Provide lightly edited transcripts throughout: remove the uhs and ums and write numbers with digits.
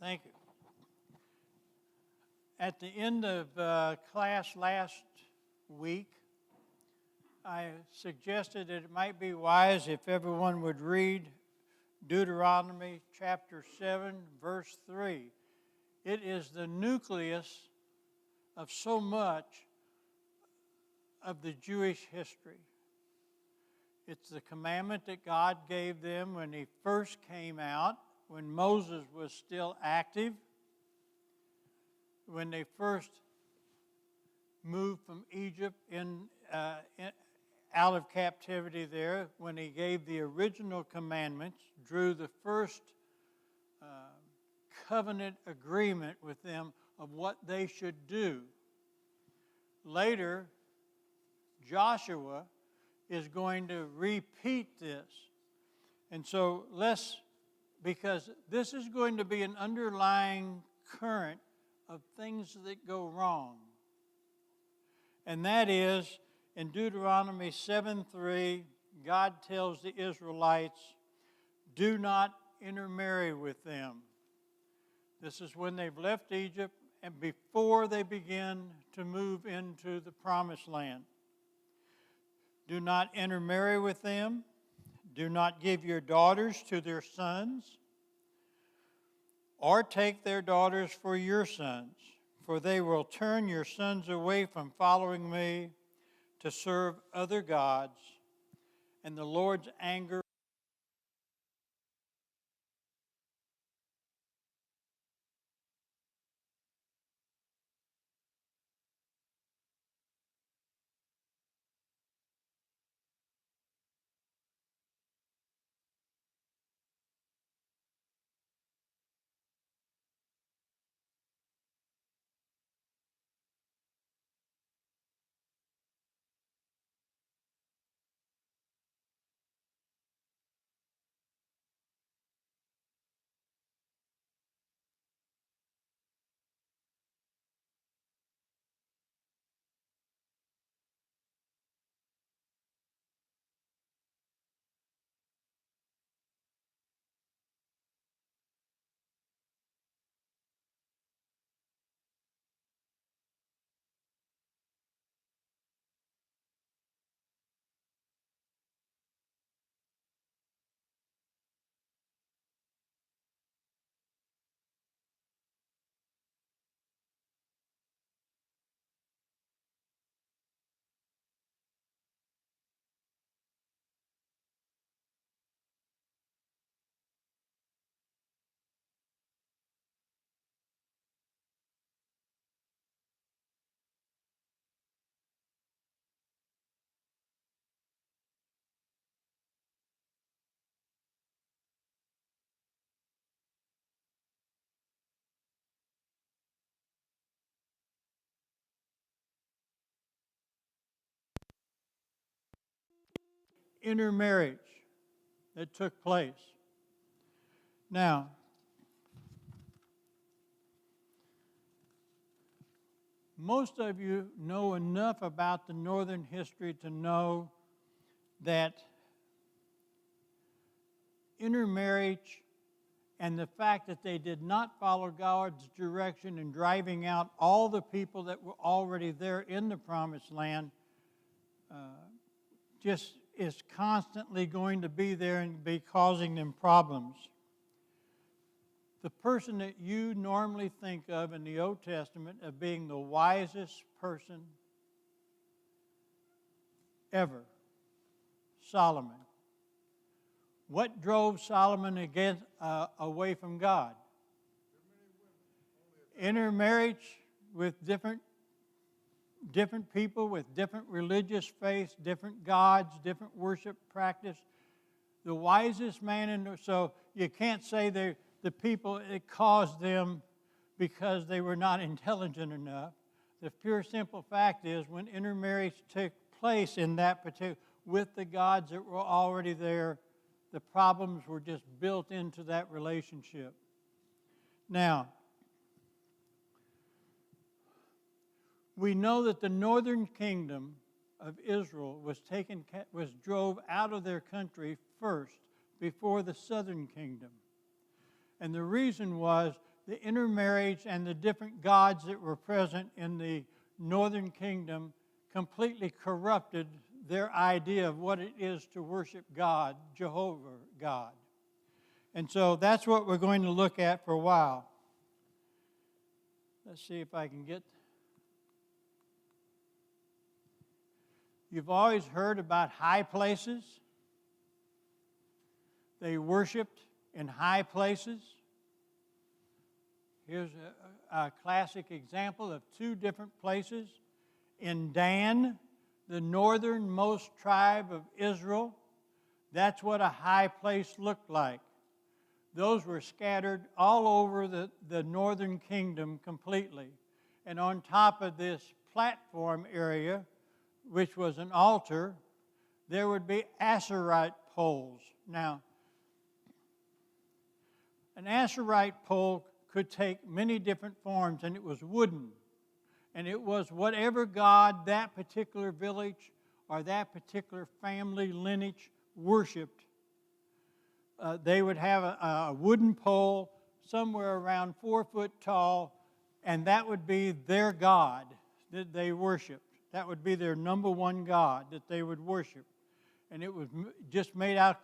Thank you. At the end of class last week, I suggested that it might be wise if everyone would read Deuteronomy chapter 7, verse 3. It is the nucleus of so much of the Jewish history. It's the commandment that God gave them when He first came out, when Moses was still active, when they first moved from Egypt out of captivity there, when He gave the original commandments, drew the first covenant agreement with them of what they should do. Later, Joshua is going to repeat this. And so because this is going to be an underlying current of things that go wrong. And that is, in Deuteronomy 7:3, God tells the Israelites, do not intermarry with them. This is when they've left Egypt and before they begin to move into the promised land. Do not intermarry with them. Do not give your daughters to their sons, or take their daughters for your sons, for they will turn your sons away from following me to serve other gods, and the Lord's anger intermarriage that took place. Now, most of you know enough about the northern history to know that intermarriage and the fact that they did not follow God's direction in driving out all the people that were already there in the promised land just is constantly going to be there and be causing them problems. The person that you normally think of in the Old Testament as being the wisest person ever, Solomon. What drove Solomon away from God? Intermarriage with different people with different religious faiths, different gods, different worship practice. The wisest man, so you can't say the people, it caused them because they were not intelligent enough. The pure simple fact is when intermarriage took place in that particular, with the gods that were already there, the problems were just built into that relationship. Now, we know that the northern kingdom of Israel was drove out of their country first before the southern kingdom. And the reason was the intermarriage and the different gods that were present in the northern kingdom completely corrupted their idea of what it is to worship God, Jehovah God. And so that's what we're going to look at for a while. Let's see if I can get... You've always heard about high places. They worshiped in high places. Here's a classic example of two different places. In Dan, the northernmost tribe of Israel, that's what a high place looked like. Those were scattered all over the northern kingdom completely. And on top of this platform area, which was an altar, there would be Asherite poles. Now, an Asherite pole could take many different forms, and it was wooden. And it was whatever god that particular village or that particular family lineage worshipped. They would have a wooden pole somewhere around 4 foot tall, and that would be their god that they worshiped. That would be their number one god that they would worship. And it was just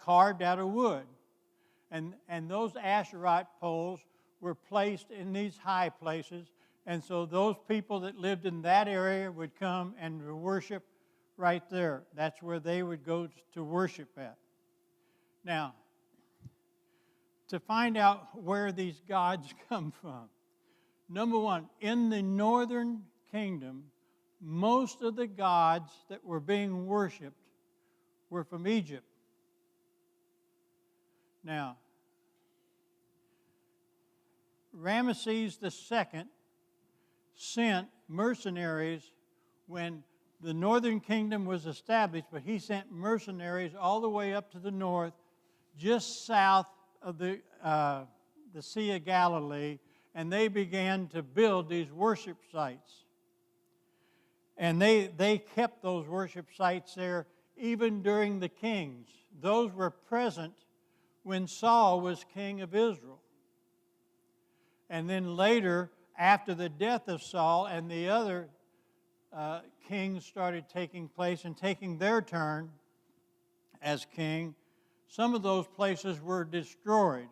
carved out of wood. And those Asherite poles were placed in these high places. And so those people that lived in that area would come and worship right there. That's where they would go to worship at. Now, to find out where these gods come from, number one, in the northern kingdom, most of the gods that were being worshipped were from Egypt. Now, Ramesses II sent mercenaries when the northern kingdom was established, but he sent mercenaries all the way up to the north, just south of the Sea of Galilee, and they began to build these worship sites. And they kept those worship sites there even during the kings. Those were present when Saul was king of Israel. And then later, after the death of Saul and the other kings started taking place and taking their turn as king, some of those places were destroyed.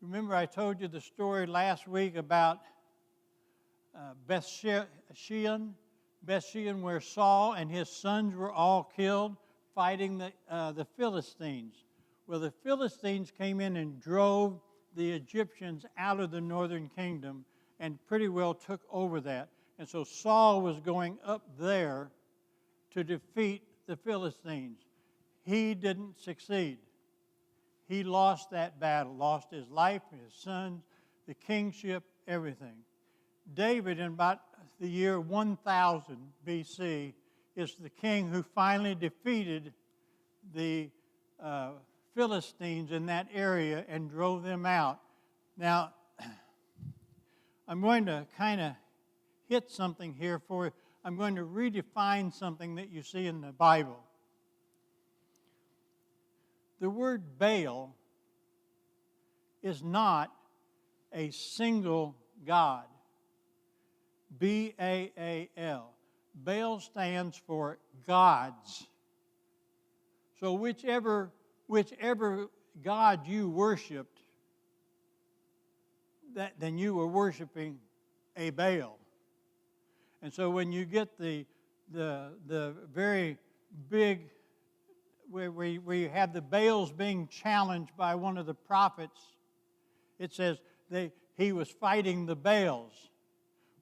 Remember I told you the story last week about Bethshean, where Saul and his sons were all killed fighting the Philistines. Well, the Philistines came in and drove the Egyptians out of the northern kingdom and pretty well took over that. And so Saul was going up there to defeat the Philistines. He didn't succeed. He lost that battle, lost his life, his sons, the kingship, everything. David, in about the year 1000 BC, is the king who finally defeated the Philistines in that area and drove them out. Now, I'm going to kind of hit something here for you. I'm going to redefine something that you see in the Bible. The word Baal is not a single god. B-A-A-L. Baal stands for gods. So whichever God you worshipped, then you were worshiping a Baal. And so when you get the very big, where you have the Baals being challenged by one of the prophets, it says he was fighting the Baals.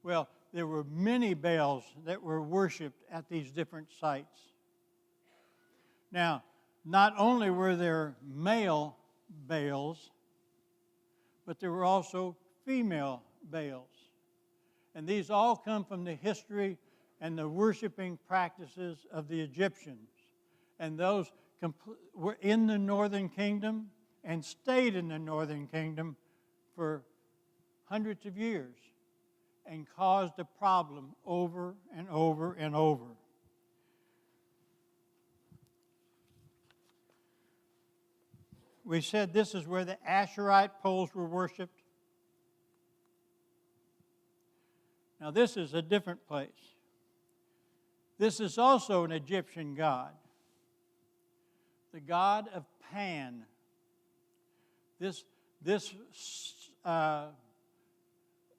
Well, there were many Baals that were worshipped at these different sites. Now, not only were there male Baals, but there were also female Baals. And these all come from the history and the worshiping practices of the Egyptians. And those were in the northern kingdom and stayed in the northern kingdom for hundreds of years and caused a problem over and over and over. We said this is where the Asherite poles were worshipped. Now, this is a different place. This is also an Egyptian god, the god of Pan. This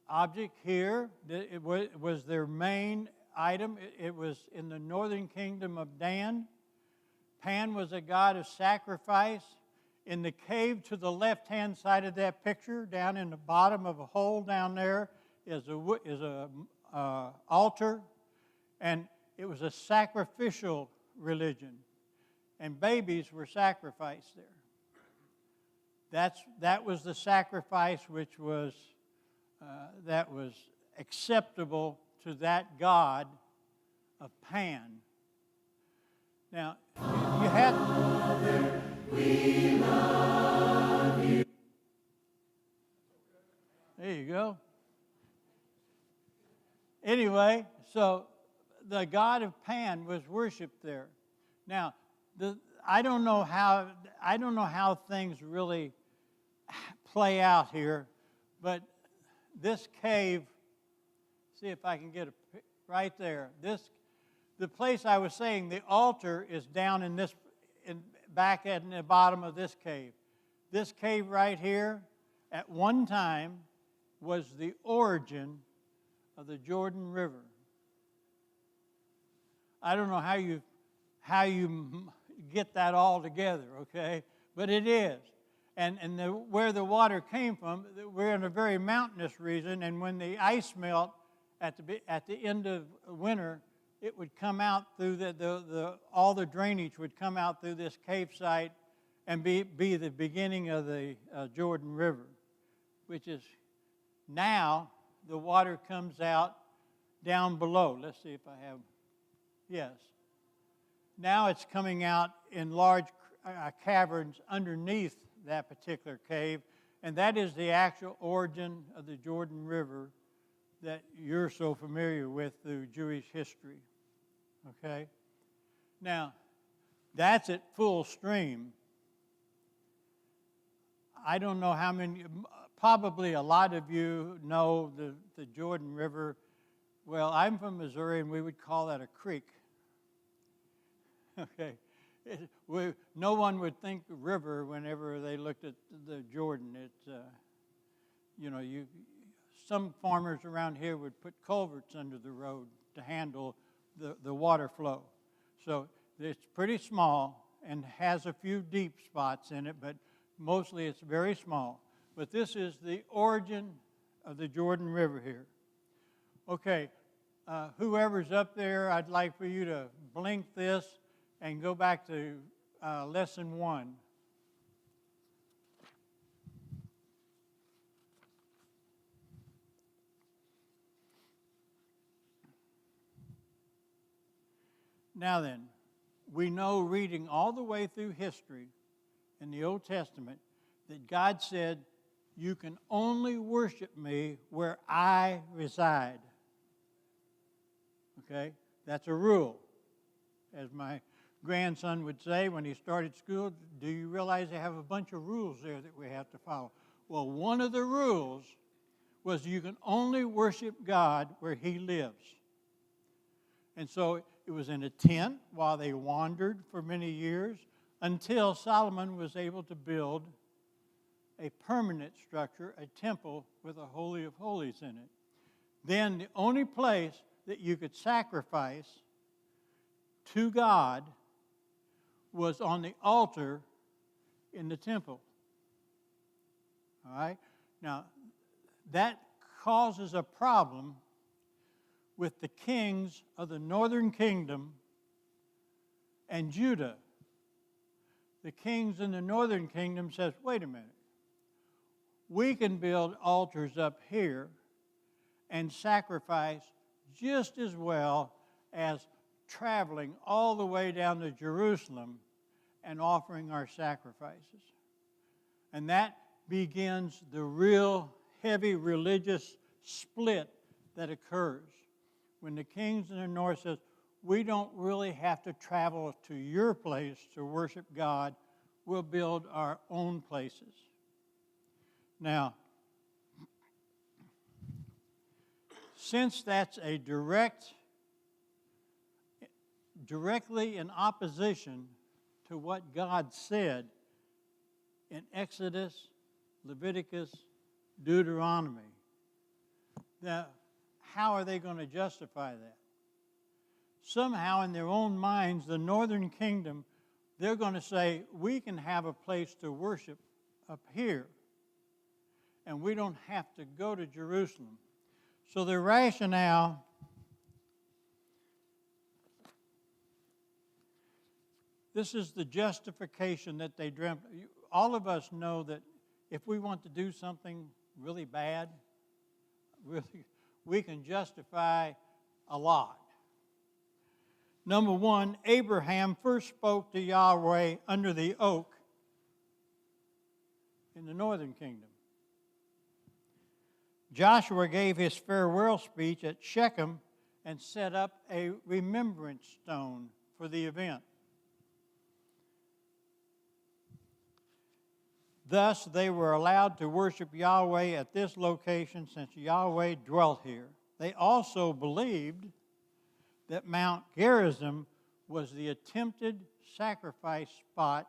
object here, it was their main item. It was in the northern kingdom of Dan. Pan was a god of sacrifice. In the cave to the left-hand side of that picture, down in the bottom of a hole down there, is a altar, and it was a sacrificial religion, and babies were sacrificed there. That was the sacrifice which was that was acceptable to that god of Pan. Now, you had. We love you. There you go. Anyway, so the god of Pan was worshipped there. Now, I don't know how things really play out here, but this cave, see if I can get it right there. The place I was saying, the altar is down back at the bottom of this cave. This cave right here, at one time, was the origin of the Jordan River. I don't know how you get that all together, okay? But it is. And where the water came from, we're in a very mountainous region, and when the ice melt at the end of winter, it would come out through all the drainage would come out through this cave site and be the beginning of the Jordan River, which is now the water comes out down below. Let's see if I have, yes. Now it's coming out in large caverns underneath that particular cave, and that is the actual origin of the Jordan River that you're so familiar with through Jewish history. Okay? Now, that's at full stream. I don't know how many, probably a lot of you know the Jordan River. Well, I'm from Missouri, and we would call that a creek. Okay? No one would think river whenever they looked at the Jordan. Some farmers around here would put culverts under the road to handle the water flow. So it's pretty small and has a few deep spots in it, but mostly it's very small. But this is the origin of the Jordan River here. Okay, whoever's up there, I'd like for you to blink this and go back to lesson 1. Now then, we know reading all the way through history in the Old Testament that God said, you can only worship me where I reside. Okay? That's a rule. As my grandson would say when he started school, do you realize they have a bunch of rules there that we have to follow? Well, one of the rules was you can only worship God where he lives. And so it was in a tent while they wandered for many years until Solomon was able to build a permanent structure, a temple with a Holy of Holies in it. Then the only place that you could sacrifice to God was on the altar in the temple. All right? Now, that causes a problem with the kings of the northern kingdom and Judah. The kings in the northern kingdom says, wait a minute. We can build altars up here and sacrifice just as well as traveling all the way down to Jerusalem and offering our sacrifices. And that begins the real heavy religious split that occurs when the kings in the north says, we don't really have to travel to your place to worship God. We'll build our own places. Now, since that's a directly in opposition to what God said in Exodus, Leviticus, Deuteronomy, now how are they going to justify that? Somehow in their own minds, the northern kingdom, they're going to say, we can have a place to worship up here, and we don't have to go to Jerusalem. So their rationale, this is the justification that they dreamt. All of us know that if we want to do something really bad, we can justify a lot. Number one, Abraham first spoke to Yahweh under the oak in the northern kingdom. Joshua gave his farewell speech at Shechem and set up a remembrance stone for the event. Thus, they were allowed to worship Yahweh at this location since Yahweh dwelt here. They also believed that Mount Gerizim was the attempted sacrifice spot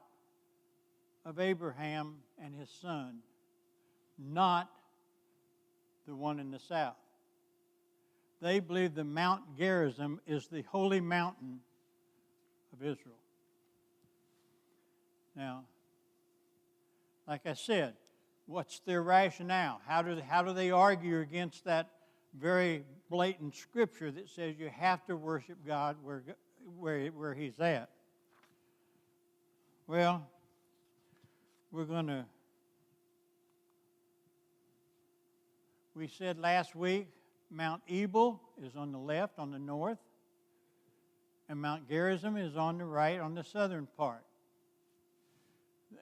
of Abraham and his son, not the one in the south. They believe that Mount Gerizim is the holy mountain of Israel. Now, like I said, what's their rationale? How do they argue against that very blatant scripture that says you have to worship God where He's at? Well, we said last week, Mount Ebal is on the left, on the north, and Mount Gerizim is on the right, on the southern part.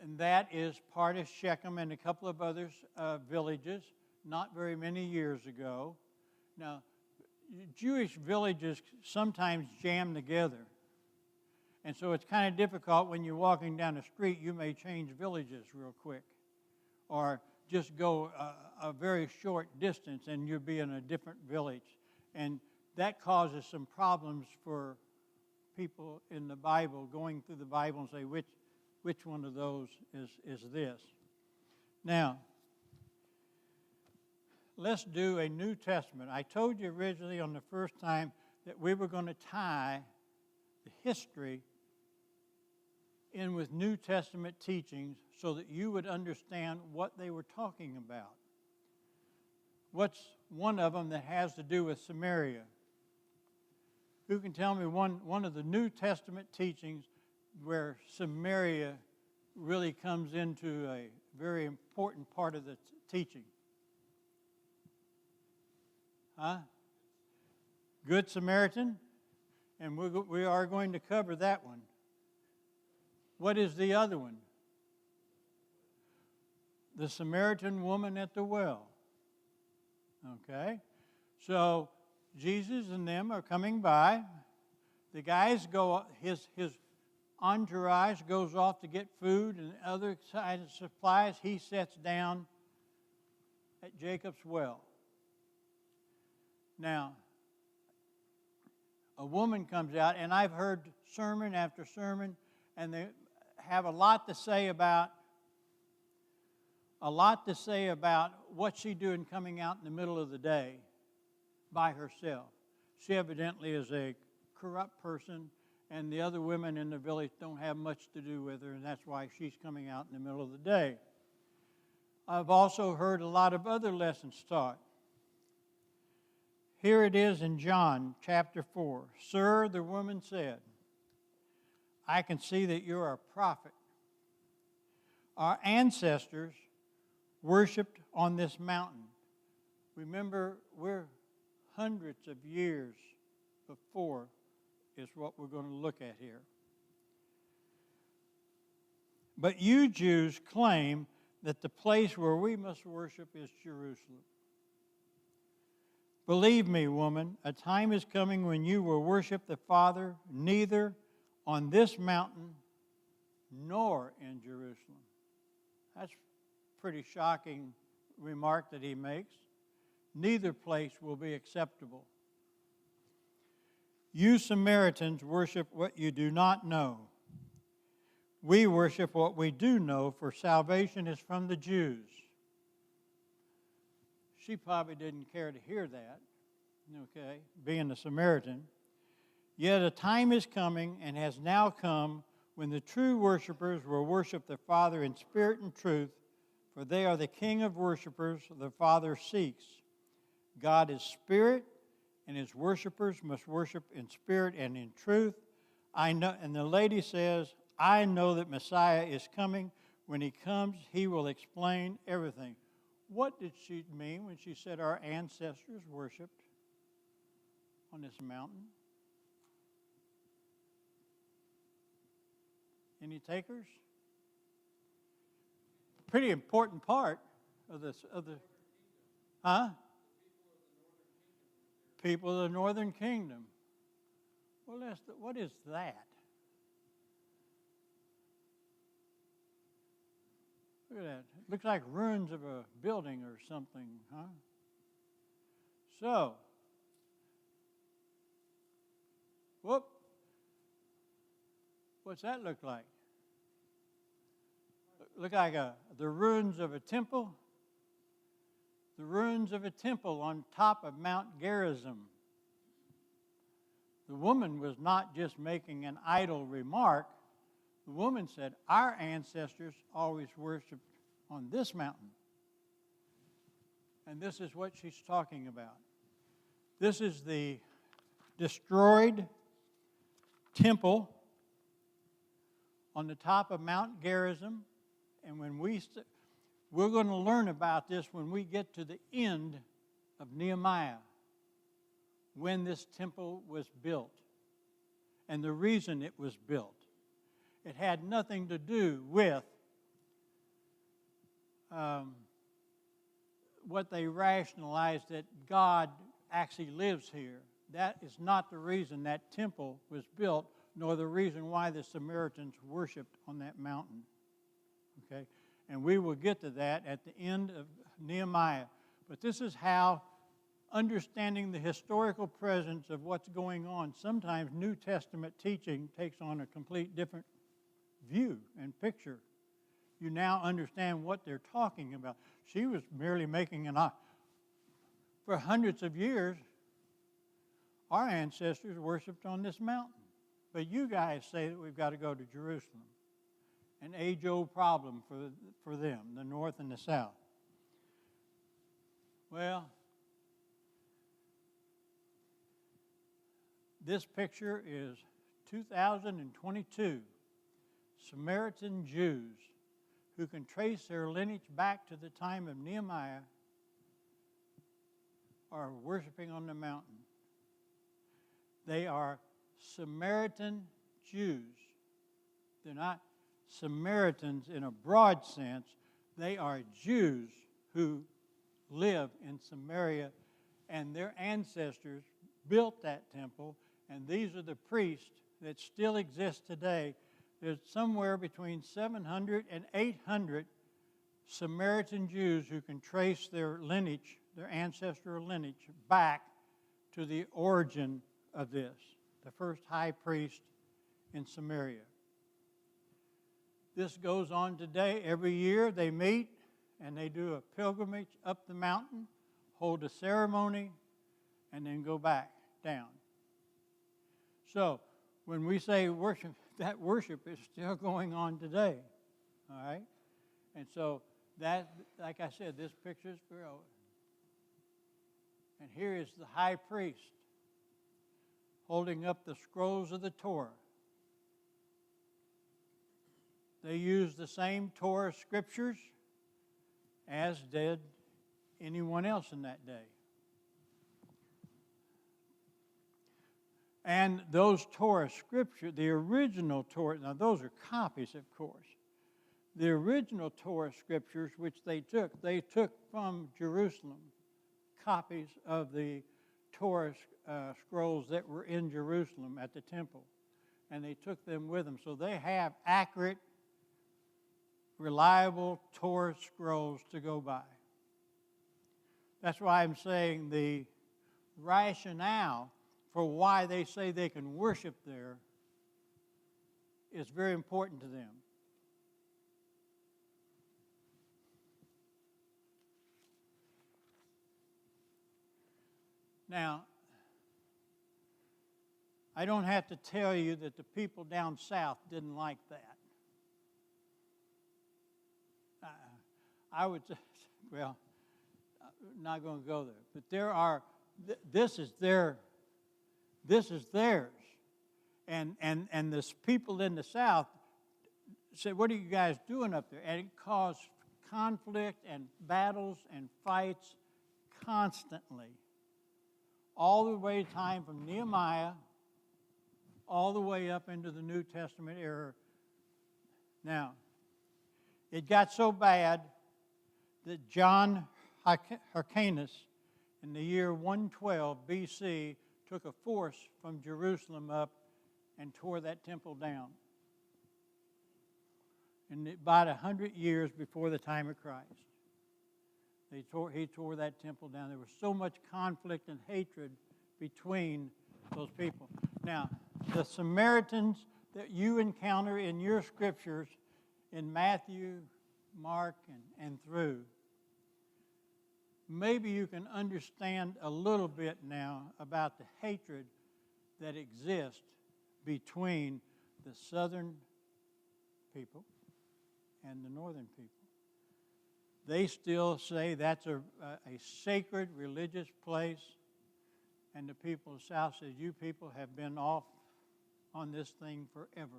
And that is part of Shechem and a couple of other villages not very many years ago. Now, Jewish villages sometimes jam together. And so it's kind of difficult when you're walking down the street, you may change villages real quick. Or just go a very short distance and you'll be in a different village. And that causes some problems for people in the Bible, going through the Bible and say, which one of those is this? Now, let's do a New Testament. I told you originally on the first time that we were going to tie the history in with New Testament teachings so that you would understand what they were talking about. What's one of them that has to do with Samaria? Who can tell me one of the New Testament teachings where Samaria really comes into a very important part of the teaching? Huh? Good Samaritan? And we are going to cover that one. What is the other one? The Samaritan woman at the well. Okay? So Jesus and them are coming by. The guys go, his entourage goes off to get food and other kind of supplies. He sits down at Jacob's well. Now, a woman comes out, and I've heard sermon after sermon, and they have a lot to say about what she's doing coming out in the middle of the day by herself. She evidently is a corrupt person, and the other women in the village don't have much to do with her, and that's why she's coming out in the middle of the day. I've also heard a lot of other lessons taught. Here it is in John chapter 4. Sir, the woman said, I can see that you're a prophet. Our ancestors worshipped on this mountain. Remember, we're hundreds of years before is what we're going to look at here. But you Jews claim that the place where we must worship is Jerusalem. Believe me, woman, a time is coming when you will worship the Father neither on this mountain nor in Jerusalem. That's a pretty shocking remark that he makes. neither place will be acceptable. You Samaritans worship what you do not know. We worship what we do know, for salvation is from the Jews. She probably didn't care to hear that, okay, being a Samaritan. Yet a time is coming and has now come when the true worshipers will worship the Father in spirit and truth, for they are the King of worshipers the Father seeks. God is spirit, and his worshipers must worship in spirit and in truth. I know, and the lady says, I know that Messiah is coming. When he comes, he will explain everything. What did she mean when she said our ancestors worshiped on this mountain? Any takers? Pretty important part of this. People of the northern kingdom. Well, what is that? Look at that. It looks like ruins of a building or something, huh? So, what's that look like? Look like the ruins of a temple. The ruins of a temple on top of Mount Gerizim. The woman was not just making an idle remark. The woman said, our ancestors always worshiped on this mountain. And this is what she's talking about. This is the destroyed temple on the top of Mount Gerizim. And when we're going to learn about this when we get to the end of Nehemiah, when this temple was built and the reason it was built. It had nothing to do with what they rationalized, that God actually lives here. That is not the reason that temple was built, nor the reason why the Samaritans worshiped on that mountain. Okay? And we will get to that at the end of Nehemiah. But this is how understanding the historical presence of what's going on. Sometimes New Testament teaching takes on a complete different view and picture. You now understand what they're talking about. She was merely making an eye. For hundreds of years, our ancestors worshipped on this mountain. But you guys say that we've got to go to Jerusalem. An age-old problem for them, the north and the south. Well, this picture is 2022 Samaritan Jews who can trace their lineage back to the time of Nehemiah are worshiping on the mountain. They are Samaritan Jews. They're not Samaritans in a broad sense. They are Jews who live in Samaria, and their ancestors built that temple, and these are the priests that still exist today. There's somewhere between 700 and 800 Samaritan Jews who can trace their lineage, their ancestral lineage, back to the origin of this, the first high priest in Samaria. This goes on today. Every year they meet and they do a pilgrimage up the mountain, hold a ceremony, and then go back down. So when we say worship, that worship is still going on today. All right? And so that, like I said, this picture is real. And here is the high priest holding up the scrolls of the Torah. They used the same Torah scriptures as did anyone else in that day. And those Torah scriptures, the original Torah, now those are copies, of course. The original Torah scriptures, which they took from Jerusalem, copies of the Torah scrolls that were in Jerusalem at the temple. And they took them with them. So they have accurate, reliable Torah scrolls to go by. That's why I'm saying the rationale for why they say they can worship there is very important to them. Now, I don't have to tell you that the people down south didn't like that. I would say, well, I'm not going to go there, but this is theirs. And this people in the south said, what are you guys doing up there? And it caused conflict and battles and fights constantly. All the way time from Nehemiah, all the way up into the New Testament era. Now, it got so bad that John Hyrcanus, in the year 112 BC, took a force from Jerusalem up and tore that temple down. And about 100 years before the time of Christ, he tore that temple down. There was so much conflict and hatred between those people. Now, the Samaritans that you encounter in your scriptures in Matthew, Mark, and through, maybe you can understand a little bit now about the hatred that exists between the southern people and the northern people. They still say that's a sacred religious place, and the people of the south says, you people have been off on this thing forever.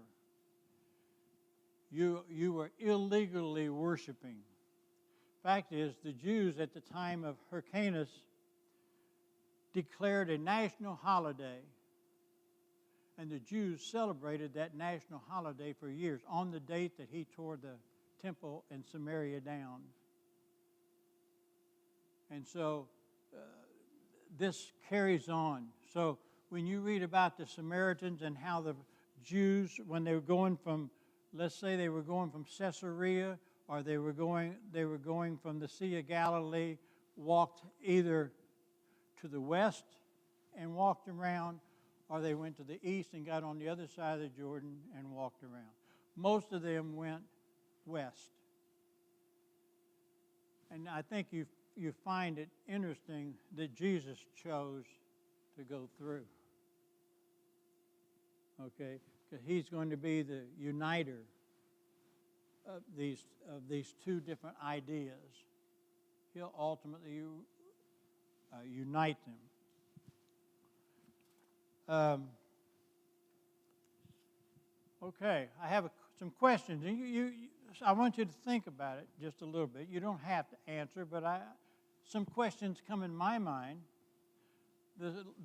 You were illegally worshiping. Fact is, the Jews at the time of Hyrcanus declared a national holiday, and the Jews celebrated that national holiday for years on the date that he tore the temple in Samaria down. And so this carries on. So when you read about the Samaritans and how the Jews, when they were going from, let's say they were going from Caesarea, or they were going from the Sea of Galilee, walked either to the west and walked around, or they went to the east and got on the other side of the Jordan and walked around. Most of them went west. And I think you find it interesting that Jesus chose to go through. Okay? Because he's going to be the uniter of these two different ideas. He'll ultimately unite them. Okay, I have some questions. I want you to think about it just a little bit. You don't have to answer, but some questions come in my mind.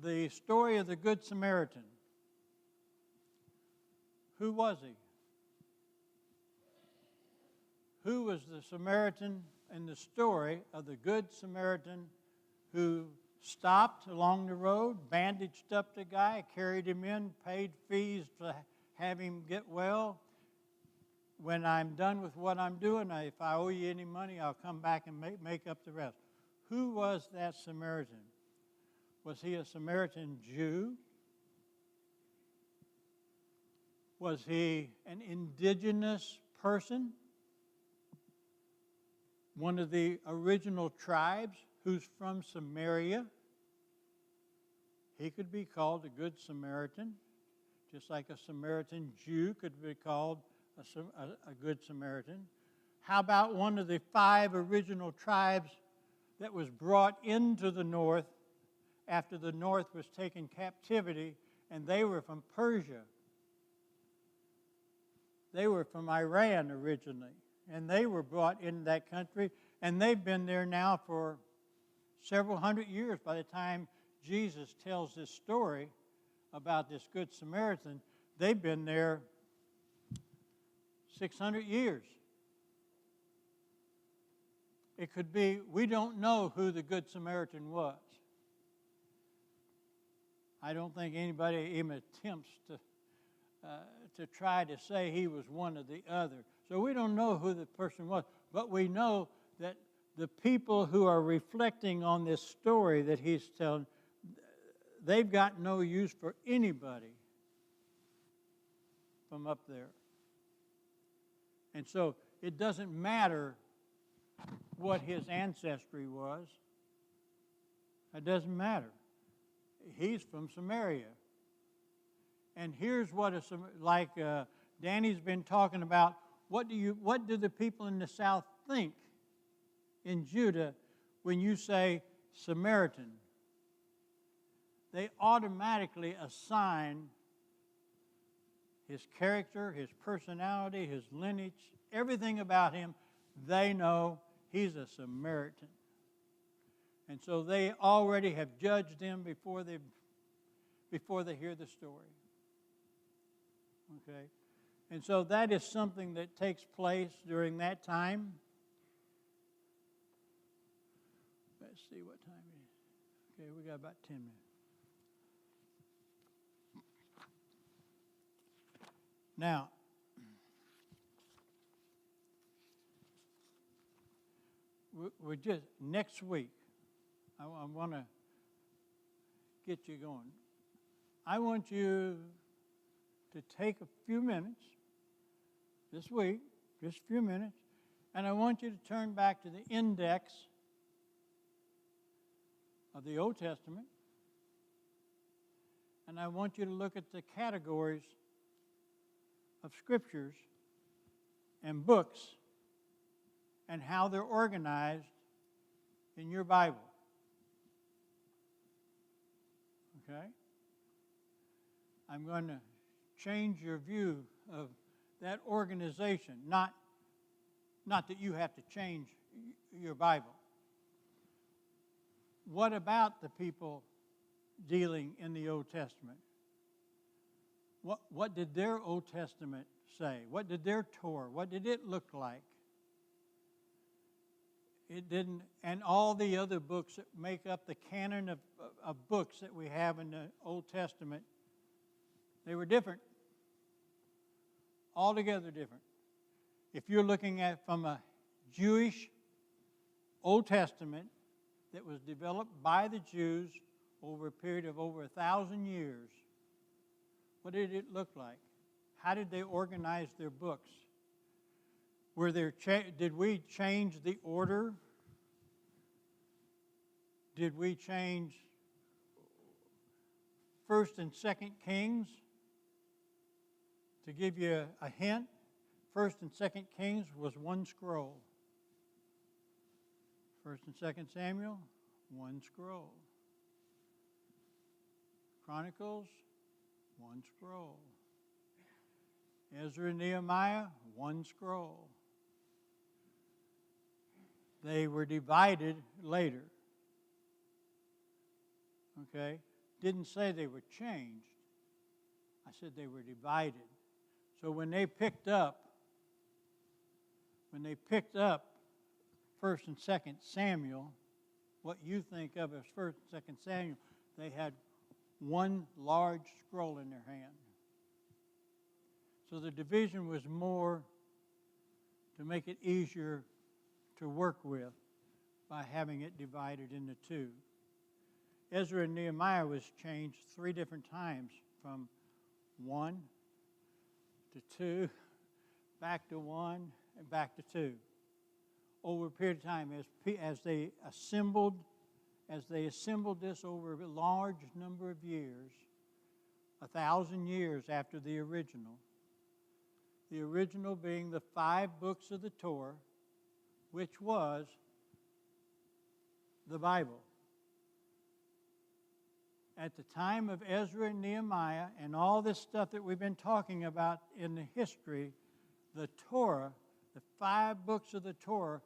The story of the Good Samaritan. Who was he? Who was the Samaritan in the story of the Good Samaritan who stopped along the road, bandaged up the guy, carried him in, paid fees to have him get well? When I'm done with what I'm doing, if I owe you any money, I'll come back and make up the rest. Who was that Samaritan? Was he a Samaritan Jew? Was he an indigenous person? One of the original tribes who's from Samaria? He could be called a Good Samaritan, just like a Samaritan Jew could be called a Good Samaritan. How about one of the 5 original tribes that was brought into the north after the north was taken captivity, and they were from Persia? They were from Iran originally, and they were brought into that country, and they've been there now for several hundred years. By the time Jesus tells this story about this Good Samaritan, they've been there 600 years. It could be, we don't know who the Good Samaritan was. I don't think anybody even attempts to try to say he was one or the other. So we don't know who the person was, but we know that the people who are reflecting on this story that he's telling, they've got no use for anybody from up there. And so it doesn't matter what his ancestry was. It doesn't matter. He's from Samaria. And here's what Danny's been talking about. What do the people in the south think in Judah when you say Samaritan? They automatically assign his character, his personality, his lineage, everything about him. They know he's a Samaritan. And so they already have judged him before they hear the story. Okay? And so that is something that takes place during that time. Let's see what time it is. Okay, we got about 10 minutes. Now, we're just, next week, I want to get you going. I want you to take a few minutes this week, just a few minutes, and I want you to turn back to the index of the Old Testament, and I want you to look at the categories of scriptures and books and how they're organized in your Bible. Okay? I'm going to change your view of that organization. Not that you have to change your Bible. What about the people dealing in the Old Testament? What did their Old Testament say? What did their Torah, what did it look like? It didn't, and all the other books that make up the canon of books that we have in the Old Testament, they were different. Altogether different. If you're looking at from a Jewish Old Testament that was developed by the Jews over a period of over 1,000 years, what did it look like? How did they organize their books? Did we change the order? Did we change 1st and 2nd Kings? To give you a hint, 1st and 2nd Kings was one scroll. 1st and 2nd Samuel, one scroll. Chronicles, one scroll. Ezra and Nehemiah, one scroll. They were divided later. Okay? Didn't say they were changed. I said they were divided. So when they picked up 1st and 2nd Samuel, what you think of as 1st and 2nd Samuel, they had one large scroll in their hand. So the division was more to make it easier to work with by having it divided into two. Ezra and Nehemiah was changed 3 different times, from 1 to 2, back to 1, and back to 2. Over a period of time, as they assembled this over a large number of years, 1,000 years after the original being the 5 books of the Torah, which was the Bible. At the time of Ezra and Nehemiah and all this stuff that we've been talking about in the history, the Torah, the 5 books of the Torah,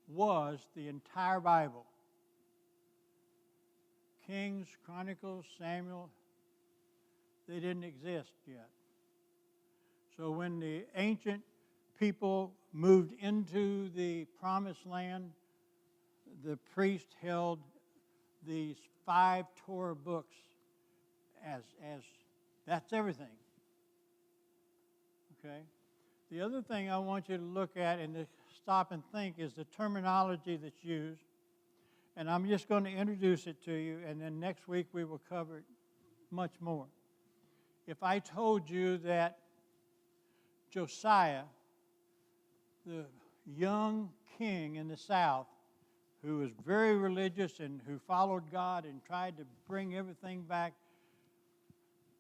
was the entire Bible. Kings, Chronicles, Samuel, they didn't exist yet. So when the ancient people moved into the promised land, the priest held these 5 Torah books as that's everything. Okay? The other thing I want you to look at and to stop and think is the terminology that's used. And I'm just going to introduce it to you, and then next week we will cover it much more. If I told you that Josiah, the young king in the south, who was very religious and who followed God and tried to bring everything back,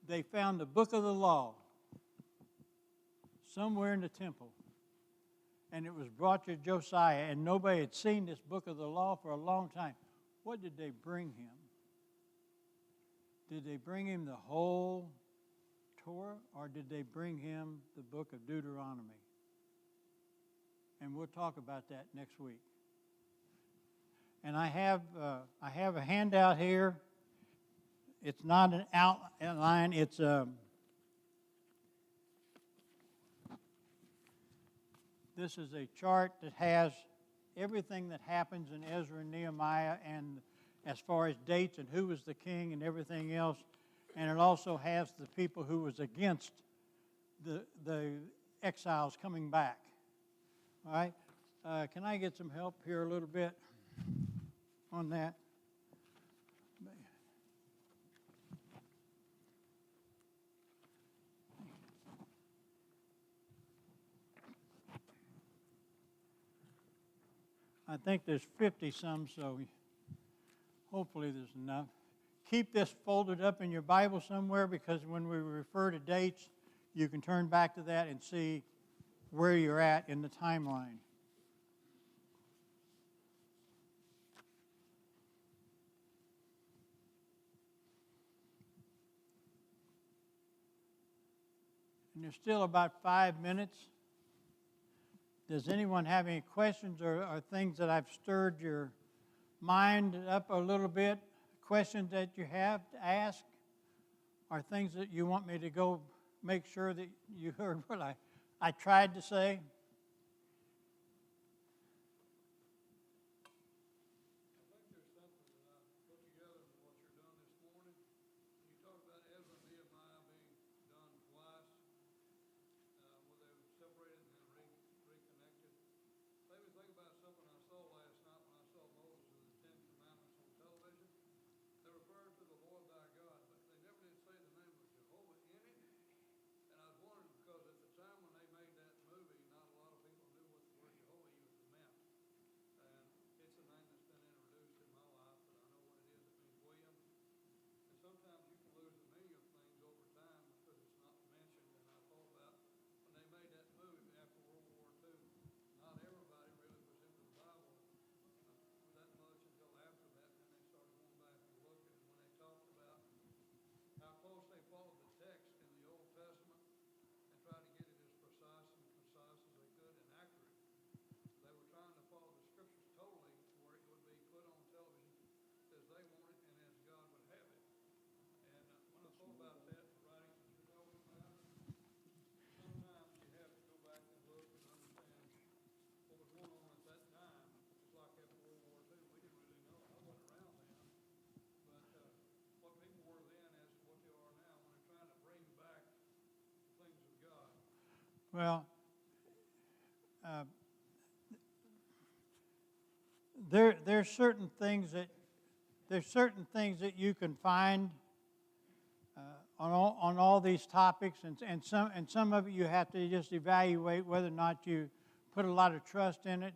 they found the book of the law somewhere in the temple. And it was brought to Josiah, and nobody had seen this book of the law for a long time. What did they bring him? Did they bring him the whole Torah, or did they bring him the book of Deuteronomy? And we'll talk about that next week. And I have a handout here. It's not an outline. It's this is a chart that has everything that happens in Ezra and Nehemiah, and as far as dates and who was the king and everything else. And it also has the people who was against the exiles coming back. All right? Can I get some help here a little bit on that? I think there's 50-some, so hopefully there's enough. Keep this folded up in your Bible somewhere, because when we refer to dates, you can turn back to that and see where you're at in the timeline. And there's still about 5 minutes. Does anyone have any questions or things that I've stirred your mind up a little bit? Questions that you have to ask? Or things that you want me to go make sure that you heard what I tried to say? Well, there's certain things that you can find on all these topics, and some of it you have to just evaluate whether or not you put a lot of trust in it.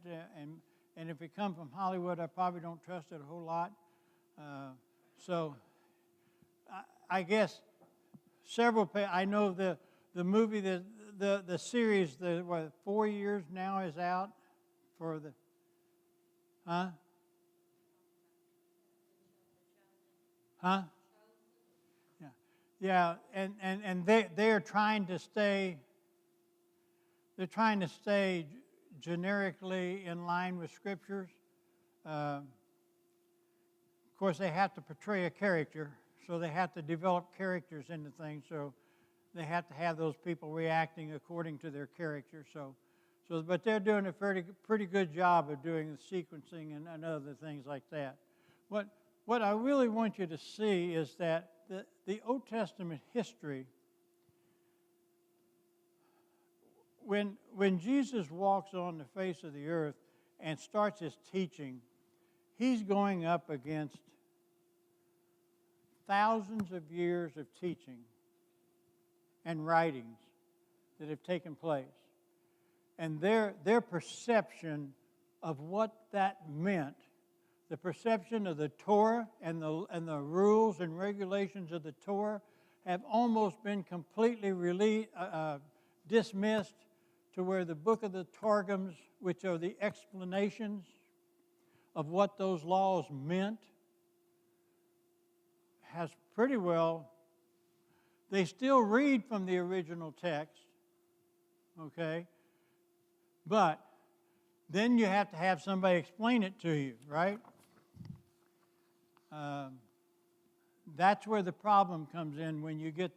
And if it comes from Hollywood, I probably don't trust it a whole lot. So I guess I know the movie the series, 4 years now is out for the, huh? Huh? Yeah, and they're trying to stay generically in line with scriptures. Of course, they have to portray a character, so they have to develop characters into things. So they have to have those people reacting according to their character. But they're doing a pretty good job of doing the sequencing and other things like that. What I really want you to see is that the Old Testament history when Jesus walks on the face of the earth and starts his teaching, he's going up against thousands of years of teaching and writings that have taken place. And their perception of what that meant, the perception of the Torah and the rules and regulations of the Torah have almost been completely dismissed, to where the book of the Targums, which are the explanations of what those laws meant, has pretty well, they still read from the original text, okay? But then you have to have somebody explain it to you, right? That's where the problem comes in, when you get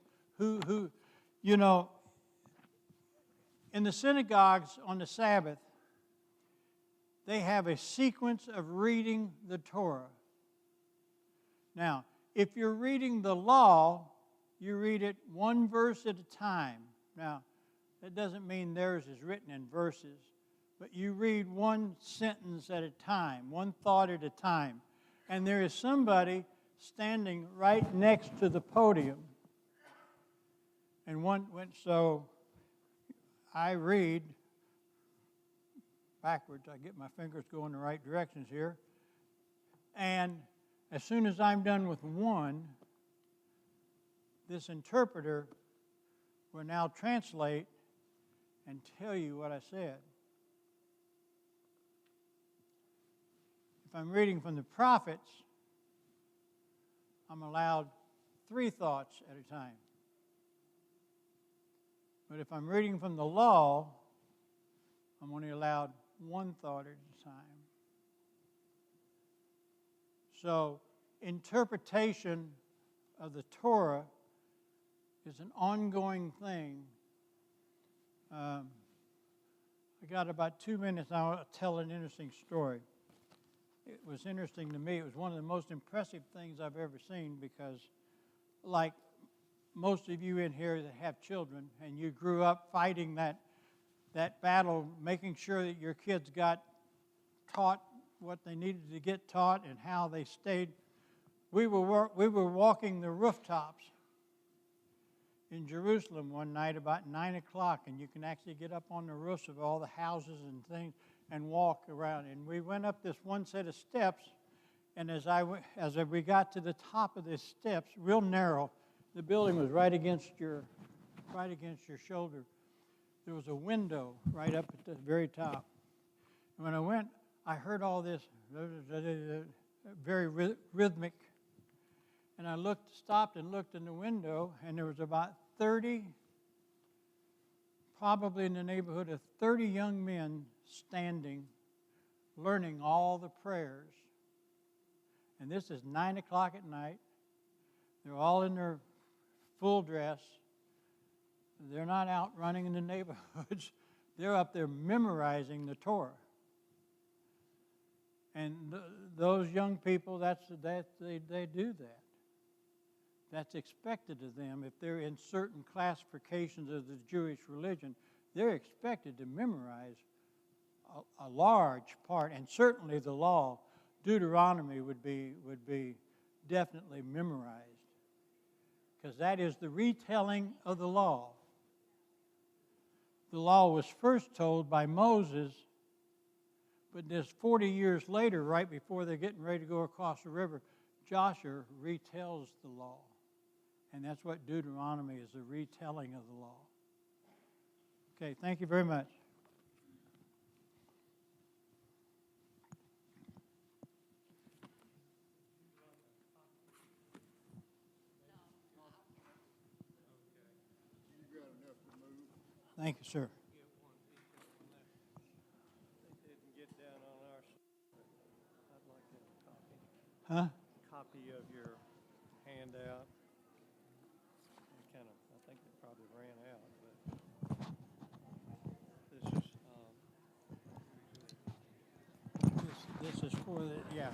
in the synagogues on the Sabbath, they have a sequence of reading the Torah. Now, if you're reading the law, you read it one verse at a time. Now, that doesn't mean theirs is written in verses, but you read one sentence at a time, one thought at a time. And there is somebody standing right next to the podium. And so I read backwards. I get my fingers going the right directions here. And as soon as I'm done with one, this interpreter will now translate and tell you what I said. If I'm reading from the prophets, I'm allowed 3 thoughts at a time. But if I'm reading from the law, I'm only allowed 1 thought at a time. So, interpretation of the Torah is an ongoing thing. I got about 2 minutes. I'll tell an interesting story. It was interesting to me. It was one of the most impressive things I've ever seen, because, like most of you in here that have children, and you grew up fighting that battle, making sure that your kids got taught what they needed to get taught and how they stayed. We were walking the rooftops in Jerusalem one night about 9 o'clock, and you can actually get up on the roofs of all the houses and things and walk around. And we went up this one set of steps, and as we got to the top of the steps, real narrow, the building was right against your shoulder. There was a window right up at the very top. And when I went, I heard all this very rhythmic. And I stopped and looked in the window, and there was about 30, probably in the neighborhood of 30 young men standing, learning all the prayers. And this is 9 o'clock at night. They're all in their full dress. They're not out running in the neighborhoods. They're up there memorizing the Torah. And those young people, they do that. That's expected of them. If they're in certain classifications of the Jewish religion, they're expected to memorize a large part, and certainly the law, Deuteronomy, would be definitely memorized, because that is the retelling of the law. The law was first told by Moses, but this 40 years later, right before they're getting ready to go across the river, Joshua retells the law. And that's what Deuteronomy is, a retelling of the law. Okay, thank you very much. Thank you, sir. Huh? Copy of your handout. I think it probably ran out, but This is for the, yeah.